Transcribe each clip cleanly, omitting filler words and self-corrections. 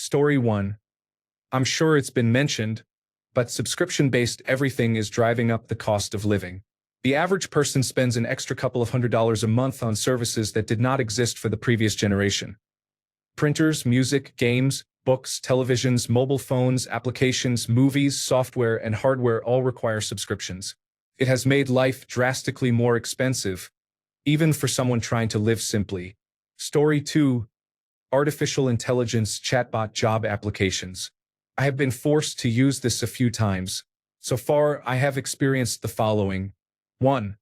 Story 1. I'm sure it's been mentioned, but subscription-based everything is driving up the cost of living. The average person spends an extra couple of $100s a month on services that did not exist for the previous generation. Printers, music, games, books, televisions, mobile phones, applications, movies, software, and hardware all require subscriptions. It has made life drastically more expensive, even for someone trying to live simply. Story 2. Artificial intelligence chatbot job applications. I have been forced to use this a few times. So far, I have experienced the following. 1.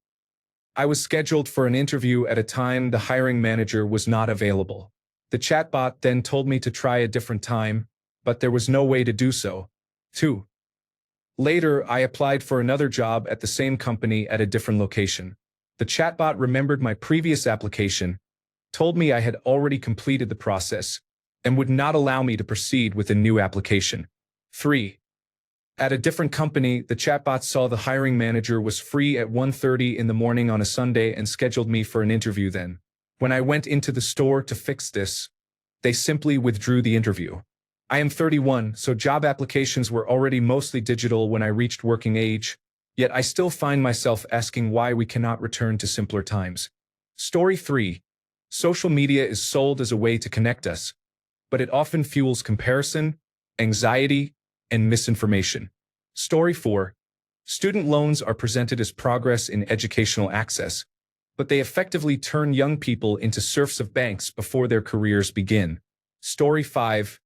I was scheduled for an interview at a time the hiring manager was not available. The chatbot then told me to try a different time, but there was no way to do so. 2. Later, I applied for another job at the same company at a different location. The chatbot remembered my previous application, told me I had already completed the process, and would not allow me to proceed with a new application. 3. At a different company, the chatbot saw the hiring manager was free at 1:30 in the morning on a Sunday and scheduled me for an interview then. When I went into the store to fix this, they simply withdrew the interview. I am 31, so job applications were already mostly digital when I reached working age, yet I still find myself asking why we cannot return to simpler times. Story 3. Social media is sold as a way to connect us, but it often fuels comparison, anxiety, and misinformation. Story 4. Student loans are presented as progress in educational access, but they effectively turn young people into serfs of banks before their careers begin. Story 5.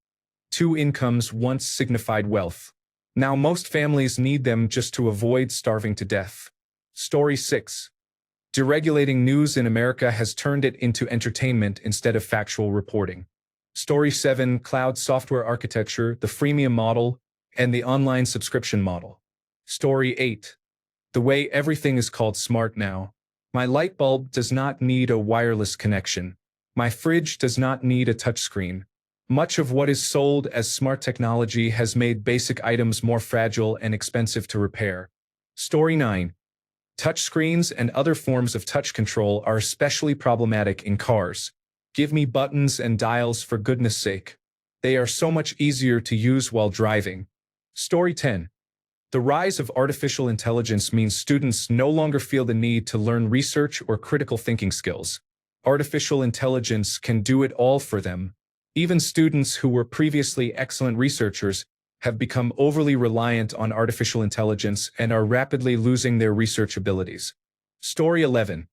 2 incomes once signified wealth. Now most families need them just to avoid starving to death. Story 6. Deregulating news in America has turned it into entertainment instead of factual reporting. Story 7. Cloud software architecture, the freemium model, and the online subscription model. Story 8. The way everything is called smart now. My light bulb does not need a wireless connection. My fridge does not need a touchscreen. Much of what is sold as smart technology has made basic items more fragile and expensive to repair. Story 9. Touchscreens and other forms of touch control are especially problematic in cars. Give me buttons and dials for goodness sake. They are so much easier to use while driving. Story 10. The rise of artificial intelligence means students no longer feel the need to learn research or critical thinking skills. Artificial intelligence can do it all for them. Even students who were previously excellent researchers have become overly reliant on artificial intelligence and are rapidly losing their research abilities. Story 11.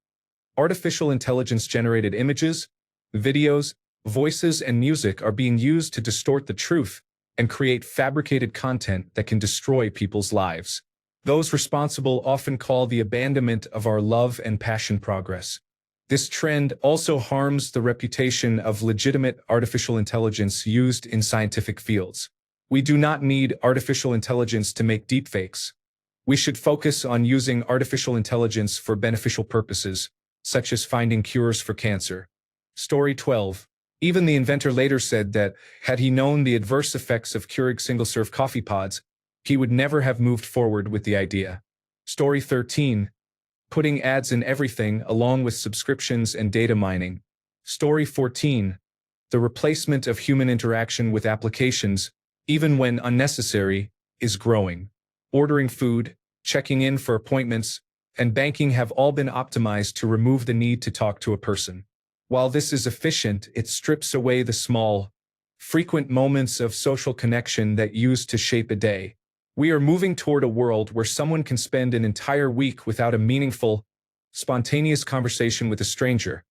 Artificial intelligence-generated images, videos, voices, and music are being used to distort the truth and create fabricated content that can destroy people's lives. Those responsible often call the abandonment of our love and passion progress. This trend also harms the reputation of legitimate artificial intelligence used in scientific fields. We do not need artificial intelligence to make deepfakes. We should focus on using artificial intelligence for beneficial purposes, such as finding cures for cancer. Story 12. Even the inventor later said that, had he known the adverse effects of Keurig single-serve coffee pods, he would never have moved forward with the idea. Story 13. Putting ads in everything along with subscriptions and data mining. Story 14. The replacement of human interaction with applications, even when unnecessary, is growing. Ordering food, checking in for appointments, and banking have all been optimized to remove the need to talk to a person. While this is efficient, it strips away the small, frequent moments of social connection that used to shape a day. We are moving toward a world where someone can spend an entire week without a meaningful, spontaneous conversation with a stranger,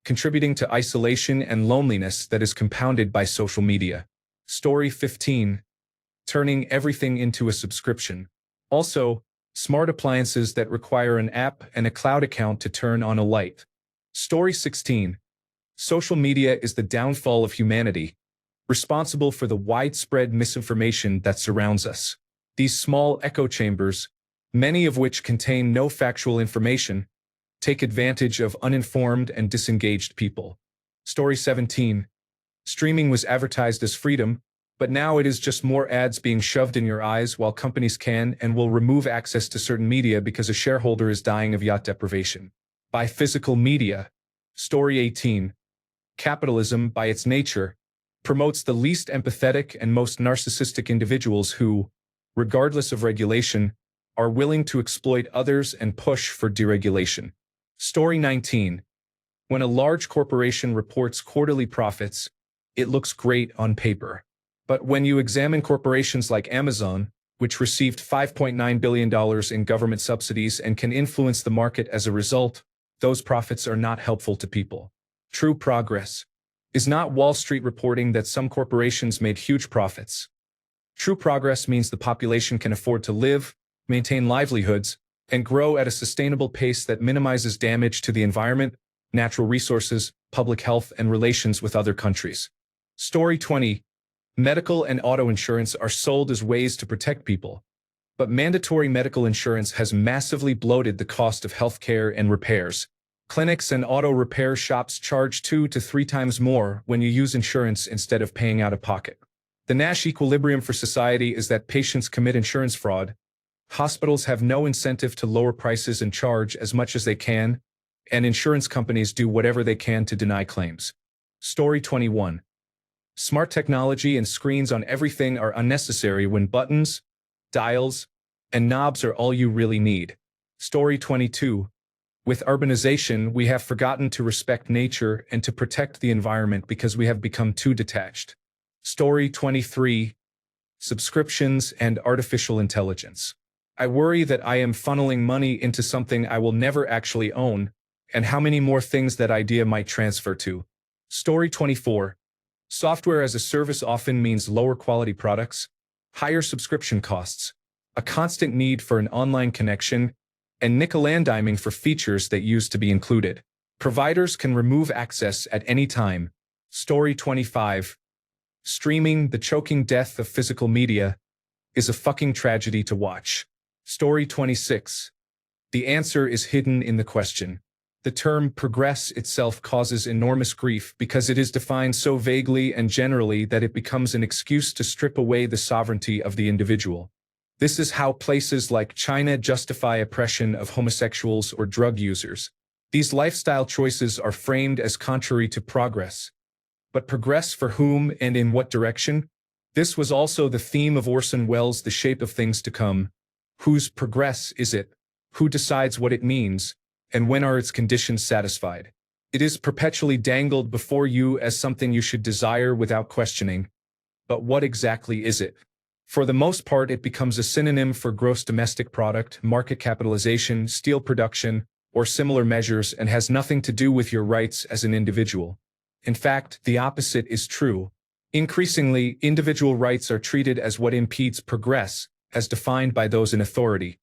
contributing to isolation and loneliness that is compounded by social media. Story 15. Turning everything into a subscription. Also, smart appliances that require an app and a cloud account to turn on a light. Story 16. Social media is the downfall of humanity, responsible for the widespread misinformation that surrounds us. These small echo chambers, many of which contain no factual information, take advantage of uninformed and disengaged people. Story 17. Streaming was advertised as freedom, but now it is just more ads being shoved in your eyes while companies can and will remove access to certain media because a shareholder is dying of yacht deprivation. By physical media. Story 18. Capitalism, by its nature, promotes the least empathetic and most narcissistic individuals who, regardless of regulation, are willing to exploit others and push for deregulation. Story 19. When a large corporation reports quarterly profits, it looks great on paper. But when you examine corporations like Amazon, which received $5.9 billion in government subsidies and can influence the market as a result, those profits are not helpful to people. True progress is not Wall Street reporting that some corporations made huge profits. True progress means the population can afford to live, maintain livelihoods, and grow at a sustainable pace that minimizes damage to the environment, natural resources, public health, and relations with other countries. Story 20. Medical and auto insurance are sold as ways to protect people, but mandatory medical insurance has massively bloated the cost of healthcare and repairs. Clinics and auto repair shops charge 2 to 3 times more when you use insurance instead of paying out of pocket. The Nash equilibrium for society is that patients commit insurance fraud, hospitals have no incentive to lower prices and charge as much as they can, and insurance companies do whatever they can to deny claims. Story 21. Smart technology and screens on everything are unnecessary when buttons, dials, and knobs are all you really need. Story 22. With urbanization, we have forgotten to respect nature and to protect the environment because we have become too detached. Story 23. Subscriptions and artificial intelligence. I worry that I am funneling money into something I will never actually own, and how many more things that idea might transfer to. Story 24. Software as a service often means lower quality products, higher subscription costs, a constant need for an online connection, and nickel-and-diming for features that used to be included. Providers can remove access at any time. Story 25. Streaming, the choking death of physical media, is a fucking tragedy to watch. Story 26. The answer is hidden in the question. The term progress itself causes enormous grief because it is defined so vaguely and generally that it becomes an excuse to strip away the sovereignty of the individual. This is how places like China justify oppression of homosexuals or drug users. These lifestyle choices are framed as contrary to progress. But progress for whom and in what direction? This was also the theme of Orson Welles' The Shape of Things to Come. Whose progress is it? Who decides what it means? And when are its conditions satisfied? It is perpetually dangled before you as something you should desire without questioning. But what exactly is it? For the most part, it becomes a synonym for gross domestic product, market capitalization, steel production, or similar measures and has nothing to do with your rights as an individual. In fact, the opposite is true. Increasingly, individual rights are treated as what impedes progress, as defined by those in authority.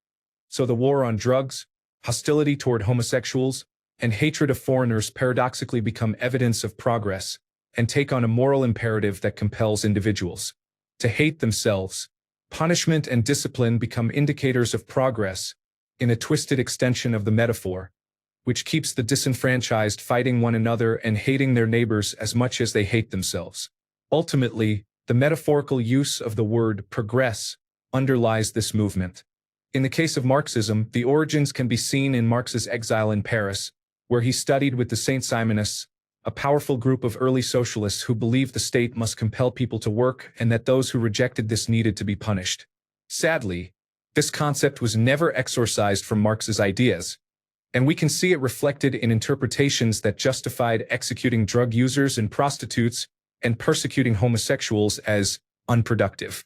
So the war on drugs, hostility toward homosexuals, and hatred of foreigners paradoxically become evidence of progress and take on a moral imperative that compels individuals to hate themselves. Punishment and discipline become indicators of progress in a twisted extension of the metaphor, which keeps the disenfranchised fighting one another and hating their neighbors as much as they hate themselves. Ultimately, the metaphorical use of the word progress underlies this movement. In the case of Marxism, the origins can be seen in Marx's exile in Paris, where he studied with the Saint Simonists, a powerful group of early socialists who believed the state must compel people to work and that those who rejected this needed to be punished. Sadly, this concept was never exorcised from Marx's ideas, and we can see it reflected in interpretations that justified executing drug users and prostitutes and persecuting homosexuals as unproductive.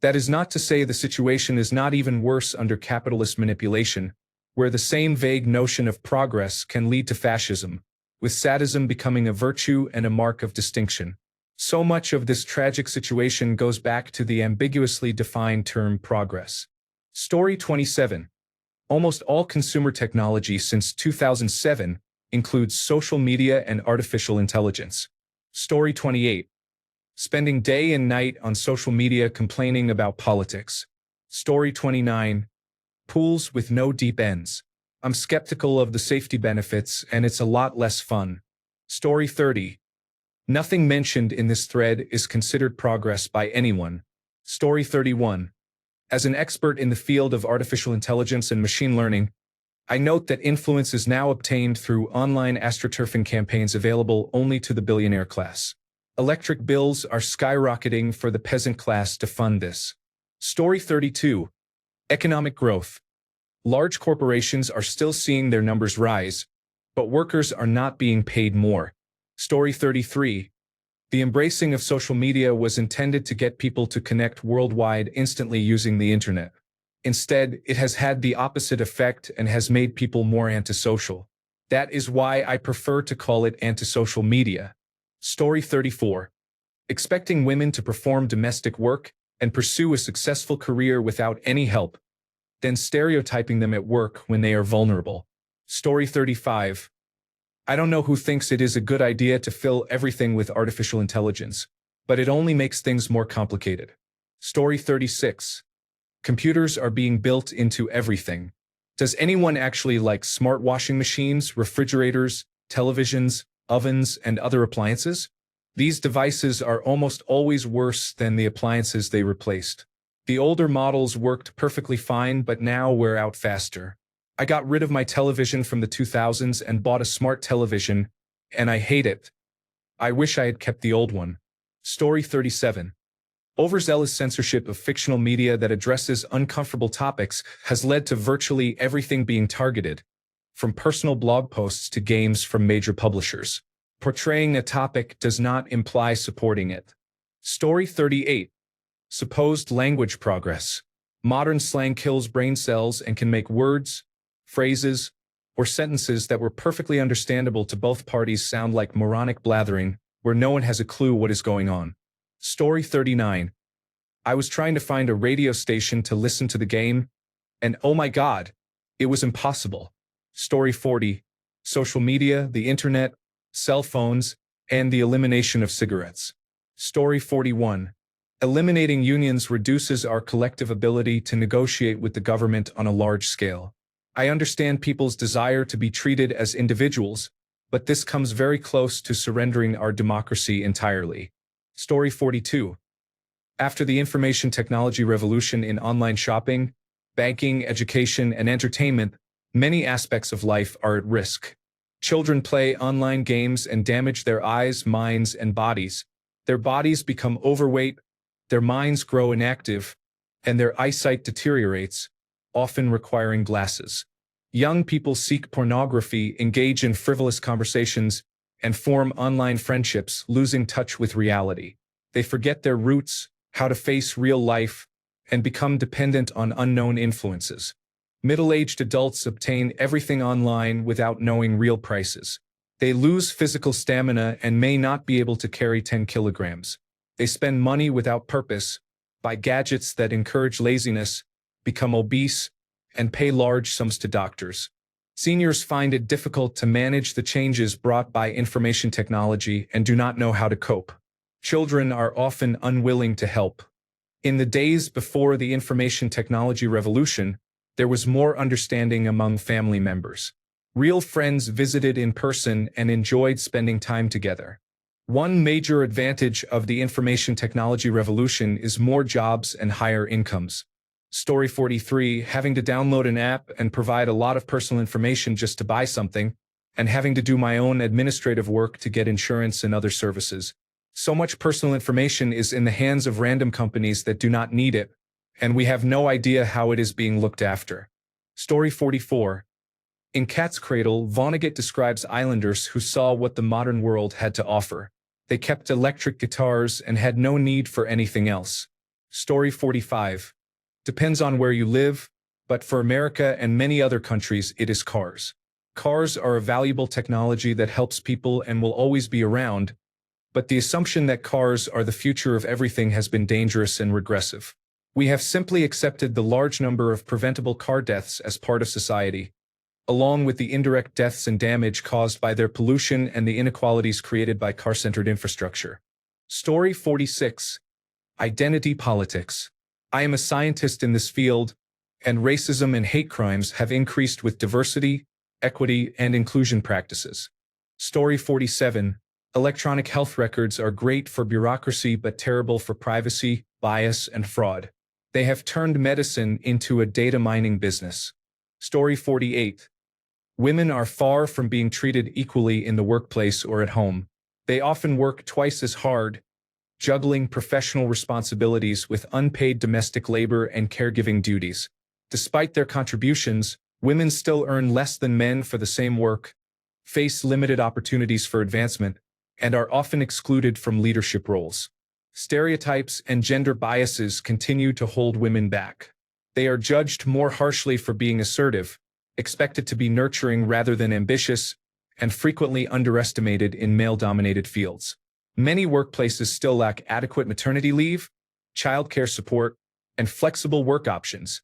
That is not to say the situation is not even worse under capitalist manipulation, where the same vague notion of progress can lead to fascism, with sadism becoming a virtue and a mark of distinction. So much of this tragic situation goes back to the ambiguously defined term progress. Story 27. Almost all consumer technology since 2007 includes social media and artificial intelligence. Story 28. Spending day and night on social media complaining about politics. Story 29. Pools with no deep ends. I'm skeptical of the safety benefits and it's a lot less fun. Story 30. Nothing mentioned in this thread is considered progress by anyone. Story 31. As an expert in the field of artificial intelligence and machine learning, I note that influence is now obtained through online astroturfing campaigns available only to the billionaire class. Electric bills are skyrocketing for the peasant class to fund this. Story 32. Economic growth. Large corporations are still seeing their numbers rise, but workers are not being paid more. Story 33. The embracing of social media was intended to get people to connect worldwide instantly using the internet. Instead, it has had the opposite effect and has made people more antisocial. That is why I prefer to call it antisocial media. Story 34. Expecting women to perform domestic work and pursue a successful career without any help, then stereotyping them at work when they are vulnerable. Story 35. I don't know who thinks it is a good idea to fill everything with artificial intelligence, but it only makes things more complicated. Story 36. Computers are being built into everything. Does anyone actually like smart washing machines, refrigerators, televisions, ovens, and other appliances? These devices are almost always worse than the appliances they replaced. The older models worked perfectly fine, but now wear out faster. I got rid of my television from the 2000s and bought a smart television, and I hate it. I wish I had kept the old one. Story 37. Overzealous censorship of fictional media that addresses uncomfortable topics has led to virtually everything being targeted, from personal blog posts to games from major publishers. Portraying a topic does not imply supporting it. Story 38. Supposed language progress. Modern slang kills brain cells and can make words, phrases, or sentences that were perfectly understandable to both parties sound like moronic blathering, where no one has a clue what is going on. Story 39. I was trying to find a radio station to listen to the game, and oh my God, it was impossible. Story 40. Social media, the internet, cell phones, and the elimination of cigarettes. Story 41. Eliminating unions reduces our collective ability to negotiate with the government on a large scale. I understand people's desire to be treated as individuals, but this comes very close to surrendering our democracy entirely. Story 42. After the information technology revolution in online shopping, banking, education, and entertainment, many aspects of life are at risk. Children play online games and damage their eyes, minds, and bodies. Their bodies become overweight, their minds grow inactive, and their eyesight deteriorates, often requiring glasses. Young people seek pornography, engage in frivolous conversations, and form online friendships, losing touch with reality. They forget their roots, how to face real life, and become dependent on unknown influences. Middle-aged adults obtain everything online without knowing real prices. They lose physical stamina and may not be able to carry 10 kilograms. They spend money without purpose, buy gadgets that encourage laziness, become obese, and pay large sums to doctors. Seniors find it difficult to manage the changes brought by information technology and do not know how to cope. Children are often unwilling to help. In the days before the information technology revolution, there was more understanding among family members. Real friends visited in person and enjoyed spending time together. One major advantage of the information technology revolution is more jobs and higher incomes. Story 43, having to download an app and provide a lot of personal information just to buy something, and having to do my own administrative work to get insurance and other services. So much personal information is in the hands of random companies that do not need it, and we have no idea how it is being looked after. Story 44. In Cat's Cradle, Vonnegut describes islanders who saw what the modern world had to offer. They kept electric guitars and had no need for anything else. Story 45. Depends on where you live, but for America and many other countries, it is cars. Cars are a valuable technology that helps people and will always be around, but the assumption that cars are the future of everything has been dangerous and regressive. We have simply accepted the large number of preventable car deaths as part of society, along with the indirect deaths and damage caused by their pollution and the inequalities created by car-centered infrastructure. Story 46. Identity politics. I am a scientist in this field, and racism and hate crimes have increased with diversity, equity, and inclusion practices. Story 47. Electronic health records are great for bureaucracy but terrible for privacy, bias, and fraud. They have turned medicine into a data mining business. Story 48. Women are far from being treated equally in the workplace or at home. They often work twice as hard, juggling professional responsibilities with unpaid domestic labor and caregiving duties. Despite their contributions, women still earn less than men for the same work, face limited opportunities for advancement, and are often excluded from leadership roles. Stereotypes and gender biases continue to hold women back. They are judged more harshly for being assertive, expected to be nurturing rather than ambitious, and frequently underestimated in male-dominated fields. Many workplaces still lack adequate maternity leave, childcare support, and flexible work options,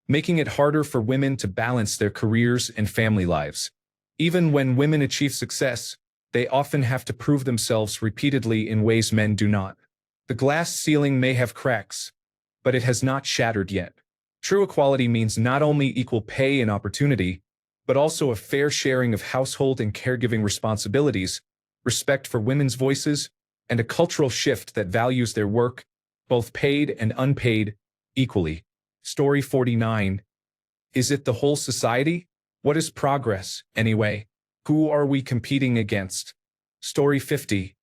making it harder for women to balance their careers and family lives. Even when women achieve success, they often have to prove themselves repeatedly in ways men do not. The glass ceiling may have cracks, but it has not shattered yet. True equality means not only equal pay and opportunity, but also a fair sharing of household and caregiving responsibilities, respect for women's voices, and a cultural shift that values their work, both paid and unpaid, equally. Story 49. Is it the whole society? What is progress, anyway? Who are we competing against? Story 50.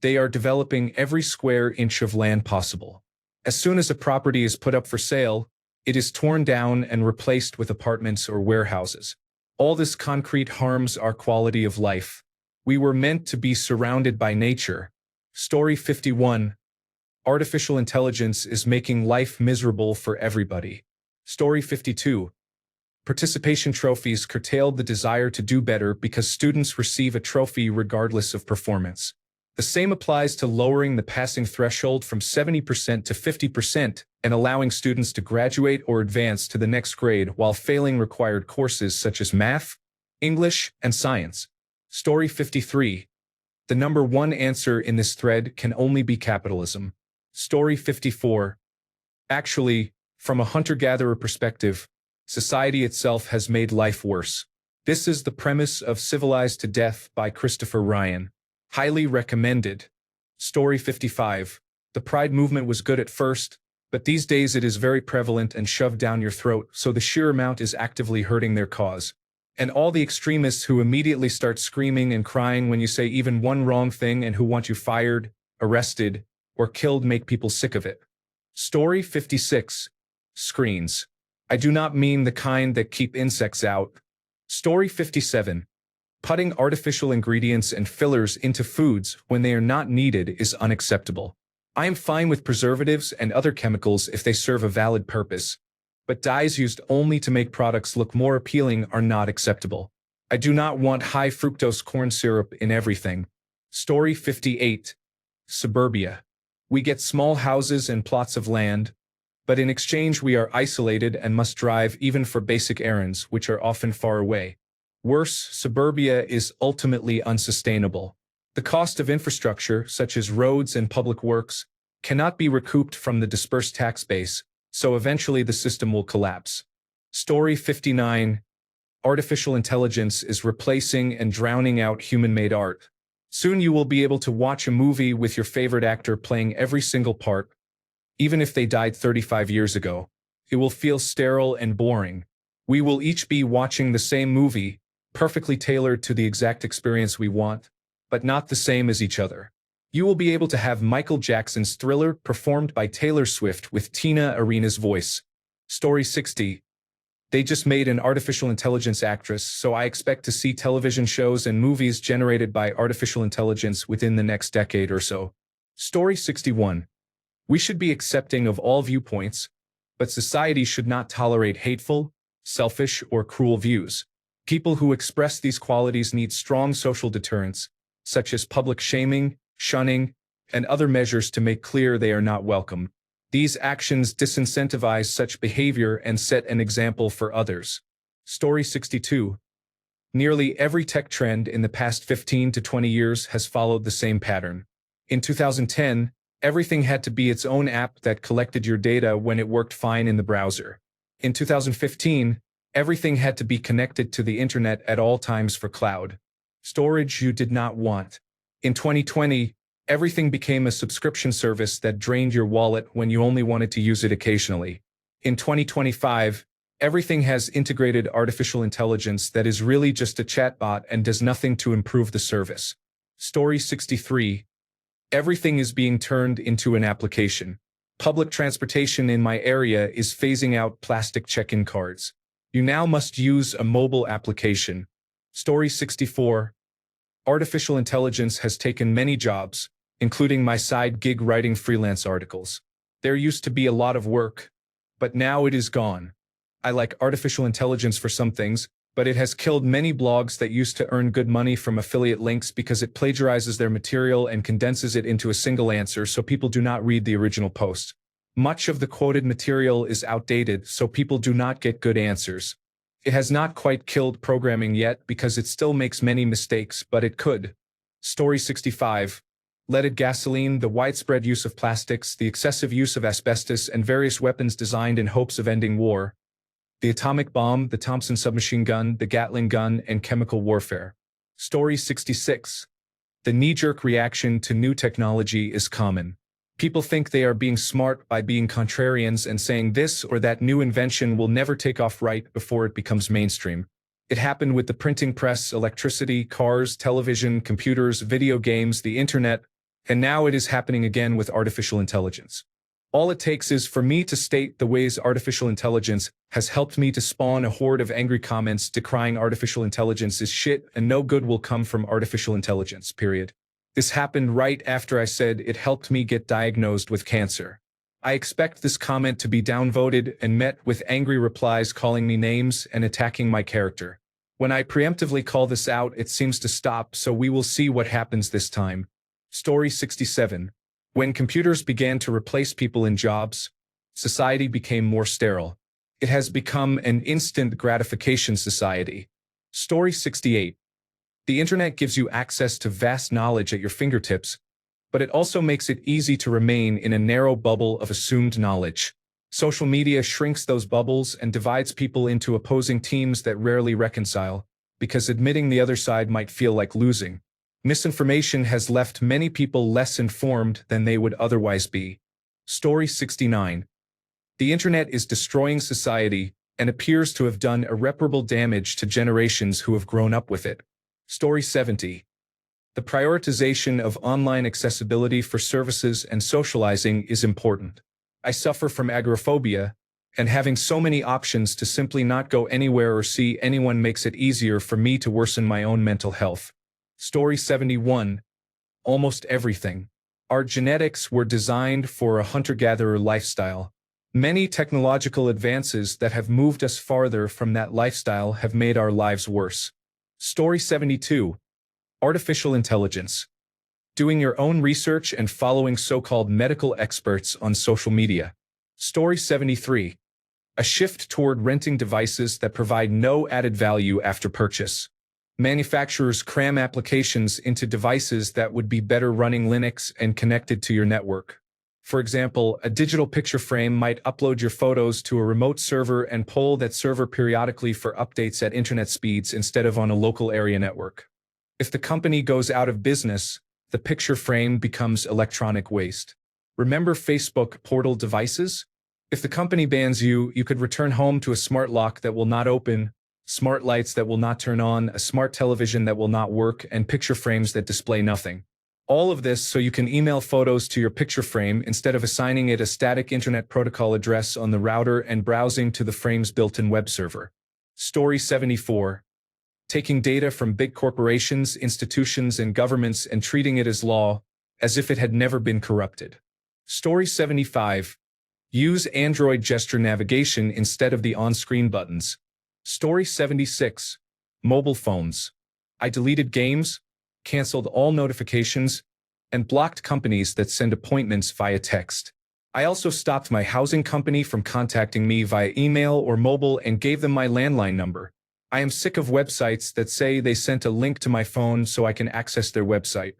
They are developing every square inch of land possible. As soon as a property is put up for sale, it is torn down and replaced with apartments or warehouses. All this concrete harms our quality of life. We were meant to be surrounded by nature. Story 51. Artificial intelligence is making life miserable for everybody. Story 52. Participation trophies curtailed the desire to do better because students receive a trophy regardless of performance. The same applies to lowering the passing threshold from 70% to 50% and allowing students to graduate or advance to the next grade while failing required courses such as math, English, and science. Story 53. The number one answer in this thread can only be capitalism. Story 54. Actually, from a hunter-gatherer perspective, society itself has made life worse. This is the premise of Civilized to Death by Christopher Ryan. Highly recommended. Story 55. The Pride movement was good at first, but these days it is very prevalent and shoved down your throat, so the sheer amount is actively hurting their cause. And all the extremists who immediately start screaming and crying when you say even one wrong thing and who want you fired, arrested, or killed make people sick of it. Story 56. Screens. I do not mean the kind that keep insects out. Story 57. Putting artificial ingredients and fillers into foods when they are not needed is unacceptable. I am fine with preservatives and other chemicals if they serve a valid purpose, but dyes used only to make products look more appealing are not acceptable. I do not want high fructose corn syrup in everything. Story 58. Suburbia. We get small houses and plots of land, but in exchange we are isolated and must drive even for basic errands, which are often far away. Worse, suburbia is ultimately unsustainable. The cost of infrastructure, such as roads and public works, cannot be recouped from the dispersed tax base, so eventually the system will collapse. Story 59. Artificial intelligence is replacing and drowning out human-made art. Soon you will be able to watch a movie with your favorite actor playing every single part. Even if they died 35 years ago, it will feel sterile and boring. We will each be watching the same movie, perfectly tailored to the exact experience we want, but not the same as each other. You will be able to have Michael Jackson's Thriller performed by Taylor Swift with Tina Arena's voice. Story 60. They just made an artificial intelligence actress, so I expect to see television shows and movies generated by artificial intelligence within the next decade or so. Story 61. We should be accepting of all viewpoints, but society should not tolerate hateful, selfish, or cruel views. People who express these qualities need strong social deterrents, such as public shaming, shunning, and other measures to make clear they are not welcome. These actions disincentivize such behavior and set an example for others. Story 62. Nearly every tech trend in the past 15 to 20 years has followed the same pattern. In 2010, everything had to be its own app that collected your data when it worked fine in the browser. In 2015, everything had to be connected to the internet at all times for cloud storage you did not want. In 2020, everything became a subscription service that drained your wallet when you only wanted to use it occasionally. In 2025, everything has integrated artificial intelligence that is really just a chatbot and does nothing to improve the service. Story 63. Everything is being turned into an application. Public transportation in my area is phasing out plastic check-in cards. You now must use a mobile application. Story 64. Artificial intelligence has taken many jobs, including my side gig writing freelance articles. There used to be a lot of work, but now it is gone. I like artificial intelligence for some things, but it has killed many blogs that used to earn good money from affiliate links because it plagiarizes their material and condenses it into a single answer so people do not read the original post. Much of the quoted material is outdated, so people do not get good answers. It has not quite killed programming yet because it still makes many mistakes, but it could. Story 65. Leaded gasoline, the widespread use of plastics, the excessive use of asbestos, and various weapons designed in hopes of ending war. The atomic bomb, the Thompson submachine gun, the Gatling gun, and chemical warfare. Story 66. The knee-jerk reaction to new technology is common. People think they are being smart by being contrarians and saying this or that new invention will never take off right before it becomes mainstream. It happened with the printing press, electricity, cars, television, computers, video games, the internet, and now it is happening again with artificial intelligence. All it takes is for me to state the ways artificial intelligence has helped me to spawn a horde of angry comments decrying artificial intelligence is shit and no good will come from artificial intelligence, period. This happened right after I said it helped me get diagnosed with cancer. I expect this comment to be downvoted and met with angry replies calling me names and attacking my character. When I preemptively call this out, it seems to stop, so we will see what happens this time. Story 67. When computers began to replace people in jobs, society became more sterile. It has become an instant gratification society. Story 68. The internet gives you access to vast knowledge at your fingertips, but it also makes it easy to remain in a narrow bubble of assumed knowledge. Social media shrinks those bubbles and divides people into opposing teams that rarely reconcile, because admitting the other side might feel like losing. Misinformation has left many people less informed than they would otherwise be. Story 69. The internet is destroying society and appears to have done irreparable damage to generations who have grown up with it. Story 70. The prioritization of online accessibility for services and socializing is important. I suffer from agoraphobia, and having so many options to simply not go anywhere or see anyone makes it easier for me to worsen my own mental health. Story 71. Almost everything. Our genetics were designed for a hunter-gatherer lifestyle. Many technological advances that have moved us farther from that lifestyle have made our lives worse. Story 72. Artificial intelligence. Doing your own research and following so-called medical experts on social media. Story 73. A shift toward renting devices that provide no added value after purchase. Manufacturers cram applications into devices that would be better running Linux and connected to your network. For example, a digital picture frame might upload your photos to a remote server and poll that server periodically for updates at internet speeds instead of on a local area network. If the company goes out of business, the picture frame becomes electronic waste. Remember Facebook portal devices? If the company bans you, you could return home to a smart lock that will not open, smart lights that will not turn on, a smart television that will not work, and picture frames that display nothing. All of this so you can email photos to your picture frame instead of assigning it a static Internet Protocol address on the router and browsing to the frame's built-in web server. Story 74. Taking data from big corporations, institutions, and governments and treating it as law, as if it had never been corrupted. Story 75. Use Android gesture navigation instead of the on-screen buttons. Story 76. Mobile phones. I deleted games, canceled all notifications, and blocked companies that send appointments via text. I also stopped my housing company from contacting me via email or mobile and gave them my landline number. I am sick of websites that say they sent a link to my phone so I can access their website.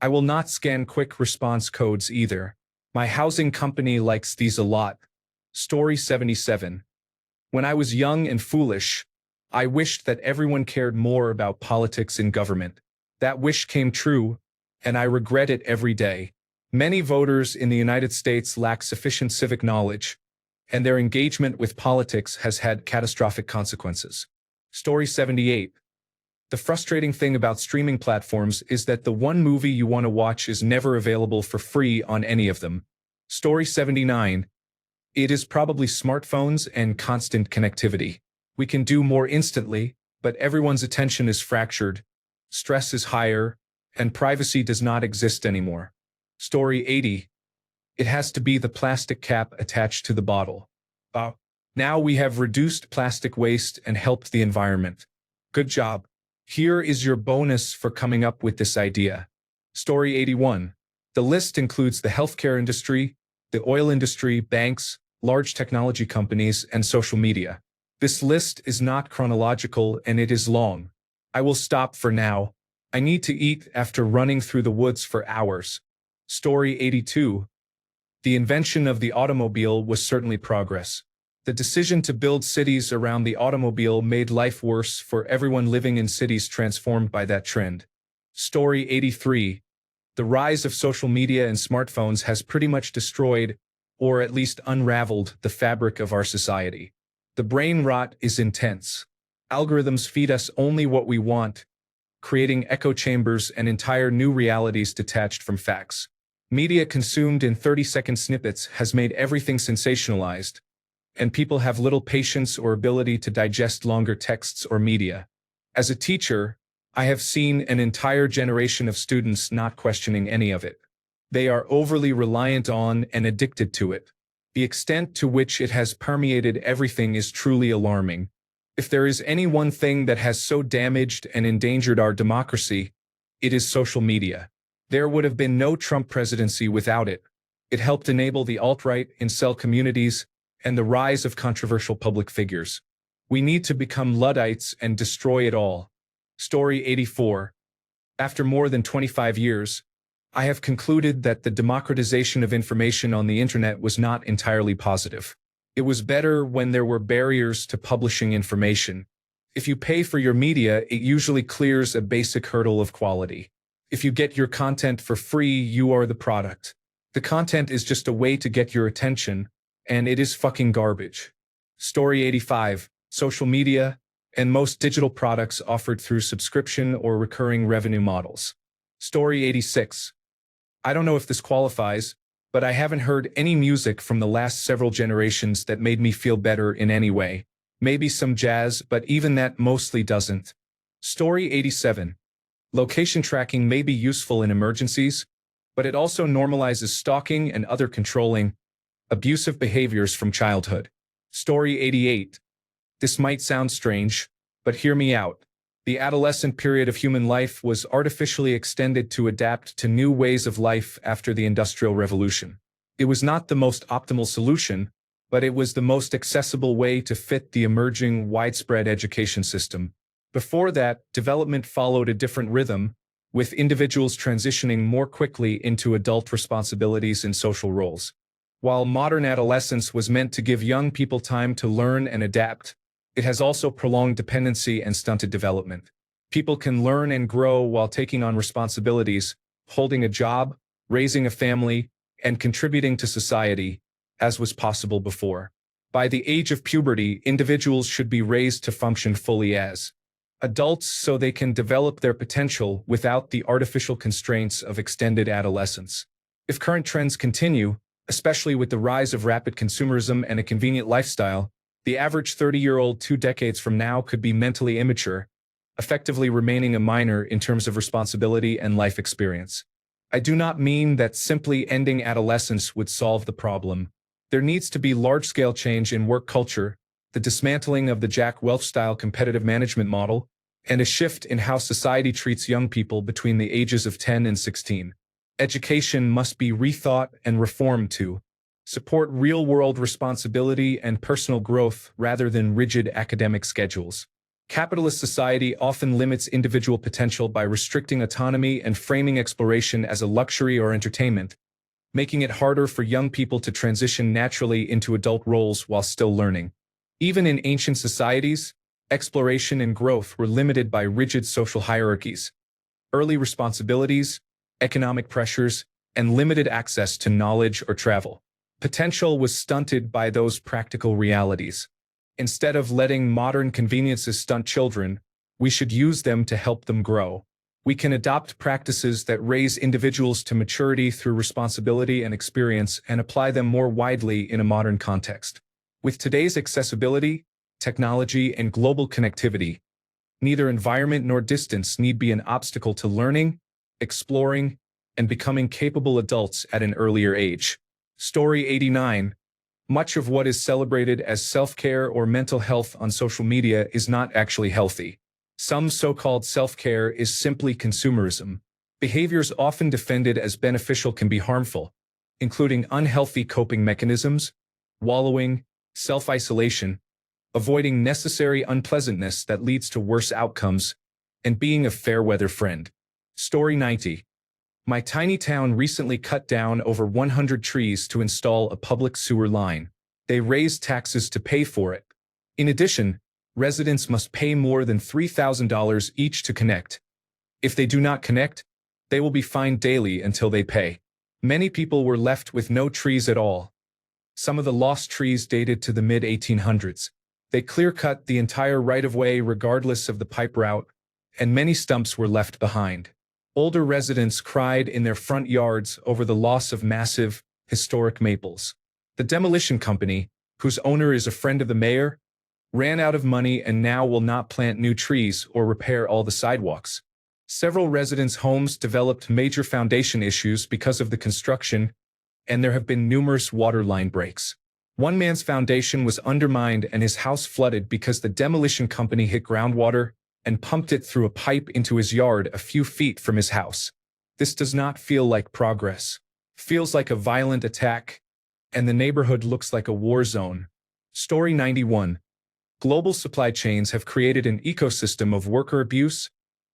I will not scan quick response codes either. My housing company likes these a lot. Story 77. When I was young and foolish, I wished that everyone cared more about politics and government. That wish came true, and I regret it every day. Many voters in the United States lack sufficient civic knowledge, and their engagement with politics has had catastrophic consequences. Story 78. The frustrating thing about streaming platforms is that the one movie you want to watch is never available for free on any of them. Story 79. It is probably smartphones and constant connectivity. We can do more instantly, but everyone's attention is fractured, stress is higher, and privacy does not exist anymore. Story 80. It has to be the plastic cap attached to the bottle. Now we have reduced plastic waste and helped the environment. Good job. Here is your bonus for coming up with this idea. Story 81. The list includes the healthcare industry, the oil industry, banks, large technology companies, and social media. This list is not chronological and it is long. I will stop for now. I need to eat after running through the woods for hours. Story 82. The invention of the automobile was certainly progress. The decision to build cities around the automobile made life worse for everyone living in cities transformed by that trend. Story 83. The rise of social media and smartphones has pretty much destroyed, or at least unraveled, the fabric of our society. The brain rot is intense. Algorithms feed us only what we want, creating echo chambers and entire new realities detached from facts. Media consumed in 30-second snippets has made everything sensationalized, and people have little patience or ability to digest longer texts or media. As a teacher, I have seen an entire generation of students not questioning any of it. They are overly reliant on and addicted to it. The extent to which it has permeated everything is truly alarming. If there is any one thing that has so damaged and endangered our democracy, it is social media. There would have been no Trump presidency without it. It helped enable the alt-right, incel communities, and the rise of controversial public figures. We need to become Luddites and destroy it all. Story 84. After more than 25 years, I have concluded that the democratization of information on the internet was not entirely positive. It was better when there were barriers to publishing information. If you pay for your media, it usually clears a basic hurdle of quality. If you get your content for free, you are the product. The content is just a way to get your attention, and it is fucking garbage. Story 85. Social media and most digital products offered through subscription or recurring revenue models. Story 86. I don't know if this qualifies, but I haven't heard any music from the last several generations that made me feel better in any way. Maybe some jazz, but even that mostly doesn't. Story 87. Location tracking may be useful in emergencies, but it also normalizes stalking and other controlling, abusive behaviors from childhood. Story 88. This might sound strange, but hear me out. The adolescent period of human life was artificially extended to adapt to new ways of life after the Industrial Revolution. It was not the most optimal solution, but it was the most accessible way to fit the emerging widespread education system. Before that, development followed a different rhythm, with individuals transitioning more quickly into adult responsibilities and social roles. While modern adolescence was meant to give young people time to learn and adapt, it has also prolonged dependency and stunted development. People can learn and grow while taking on responsibilities, holding a job, raising a family, and contributing to society, as was possible before. By the age of puberty, individuals should be raised to function fully as adults so they can develop their potential without the artificial constraints of extended adolescence. If current trends continue, especially with the rise of rapid consumerism and a convenient lifestyle, the average 30-year-old 2 decades from now could be mentally immature, effectively remaining a minor in terms of responsibility and life experience. I do not mean that simply ending adolescence would solve the problem. There needs to be large-scale change in work culture, the dismantling of the Jack Welch-style competitive management model, and a shift in how society treats young people between the ages of 10 and 16. Education must be rethought and reformed to support real-world responsibility and personal growth rather than rigid academic schedules. Capitalist society often limits individual potential by restricting autonomy and framing exploration as a luxury or entertainment, making it harder for young people to transition naturally into adult roles while still learning. Even in ancient societies, exploration and growth were limited by rigid social hierarchies. Early responsibilities, economic pressures, and limited access to knowledge or travel. Potential was stunted by those practical realities. Instead of letting modern conveniences stunt children, We should use them to help them grow. We can adopt practices that raise individuals to maturity through responsibility and experience and apply them more widely in a modern context. With today's accessibility, technology, and global connectivity, neither environment nor distance need be an obstacle to learning, exploring, and becoming capable adults at an earlier age. Story 89. Much of what is celebrated as self-care or mental health on social media is not actually healthy. Some so-called self-care is simply consumerism. Behaviors often defended as beneficial can be harmful, including unhealthy coping mechanisms, wallowing, self-isolation, avoiding necessary unpleasantness that leads to worse outcomes, and being a fair-weather friend. Story 90. My tiny town recently cut down over 100 trees to install a public sewer line. They raised taxes to pay for it. In addition, residents must pay more than $3,000 each to connect. If they do not connect, they will be fined daily until they pay. Many people were left with no trees at all. Some of the lost trees dated to the mid-1800s. They clear-cut the entire right-of-way regardless of the pipe route, and many stumps were left behind. Older residents cried in their front yards over the loss of massive, historic maples. The demolition company, whose owner is a friend of the mayor, ran out of money and now will not plant new trees or repair all the sidewalks. Several residents' homes developed major foundation issues because of the construction, and there have been numerous water line breaks. One man's foundation was undermined and his house flooded because the demolition company hit groundwater and pumped it through a pipe into his yard a few feet from his house. This does not feel like progress. Feels like a violent attack, and the neighborhood looks like a war zone. Story 91. Global supply chains have created an ecosystem of worker abuse,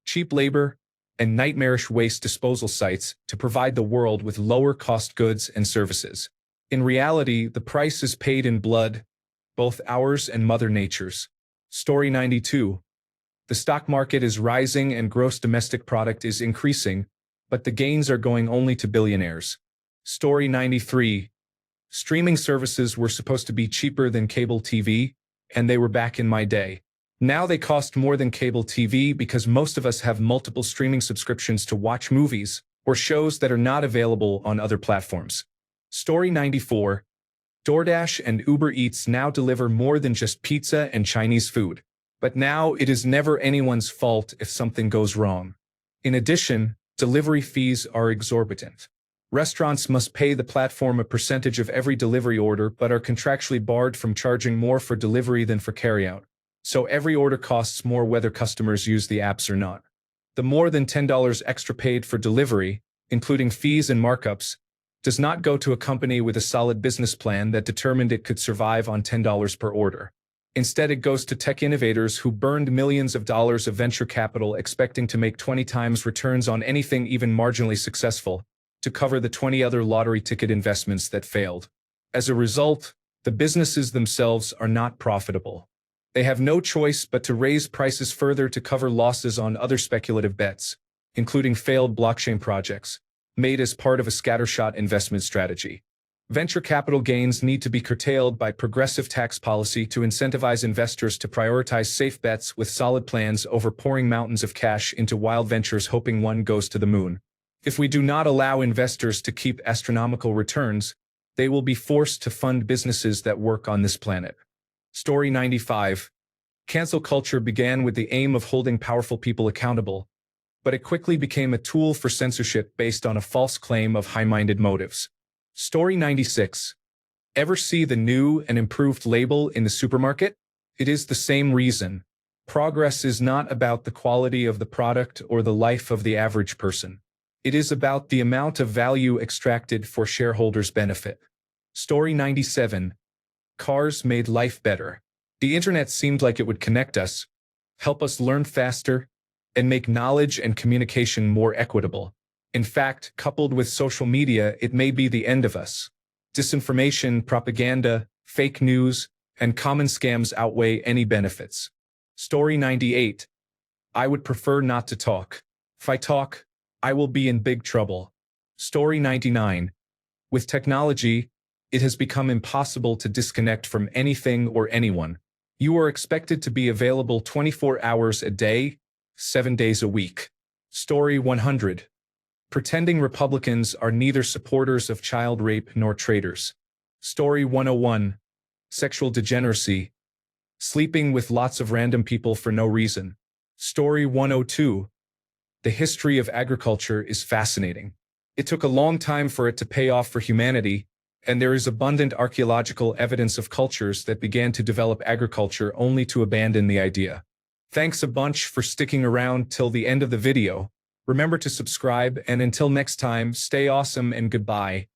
cheap labor, and nightmarish waste disposal sites to provide the world with lower-cost goods and services. In reality, the price is paid in blood, both ours and Mother Nature's. Story 92. The stock market is rising and gross domestic product is increasing, but the gains are going only to billionaires. Story 93. Streaming services were supposed to be cheaper than cable TV, and they were back in my day. Now they cost more than cable TV because most of us have multiple streaming subscriptions to watch movies or shows that are not available on other platforms. Story 94. DoorDash and Uber Eats now deliver more than just pizza and Chinese food. But now it is never anyone's fault if something goes wrong. In addition, delivery fees are exorbitant. Restaurants must pay the platform a percentage of every delivery order but are contractually barred from charging more for delivery than for carryout. So every order costs more whether customers use the apps or not. The more than $10 extra paid for delivery, including fees and markups, does not go to a company with a solid business plan that determined it could survive on $10 per order. Instead, it goes to tech innovators who burned millions of dollars of venture capital expecting to make 20 times returns on anything even marginally successful, to cover the 20 other lottery ticket investments that failed. As a result, the businesses themselves are not profitable. They have no choice but to raise prices further to cover losses on other speculative bets, including failed blockchain projects, made as part of a scattershot investment strategy. Venture capital gains need to be curtailed by progressive tax policy to incentivize investors to prioritize safe bets with solid plans over pouring mountains of cash into wild ventures hoping one goes to the moon. If we do not allow investors to keep astronomical returns, they will be forced to fund businesses that work on this planet. Story 95. Cancel culture began with the aim of holding powerful people accountable, but it quickly became a tool for censorship based on a false claim of high-minded motives. Story 96. Ever see the new and improved label in the supermarket? It is the same reason. Progress is not about the quality of the product or the life of the average person. It is about the amount of value extracted for shareholders' benefit. Story 97. Cars made life better. The internet seemed like it would connect us, help us learn faster, and make knowledge and communication more equitable. In fact, coupled with social media, it may be the end of us. Disinformation, propaganda, fake news, and common scams outweigh any benefits. Story 98. I would prefer not to talk. If I talk, I will be in big trouble. Story 99. With technology, it has become impossible to disconnect from anything or anyone. You are expected to be available 24 hours a day, 7 days a week. Story 100. Pretending Republicans are neither supporters of child rape nor traitors. Story 101. Sexual degeneracy. Sleeping with lots of random people for no reason. Story 102. The history of agriculture is fascinating. It took a long time for it to pay off for humanity, and there is abundant archaeological evidence of cultures that began to develop agriculture only to abandon the idea. Thanks a bunch for sticking around till the end of the video. Remember to subscribe, and until next time, stay awesome and goodbye.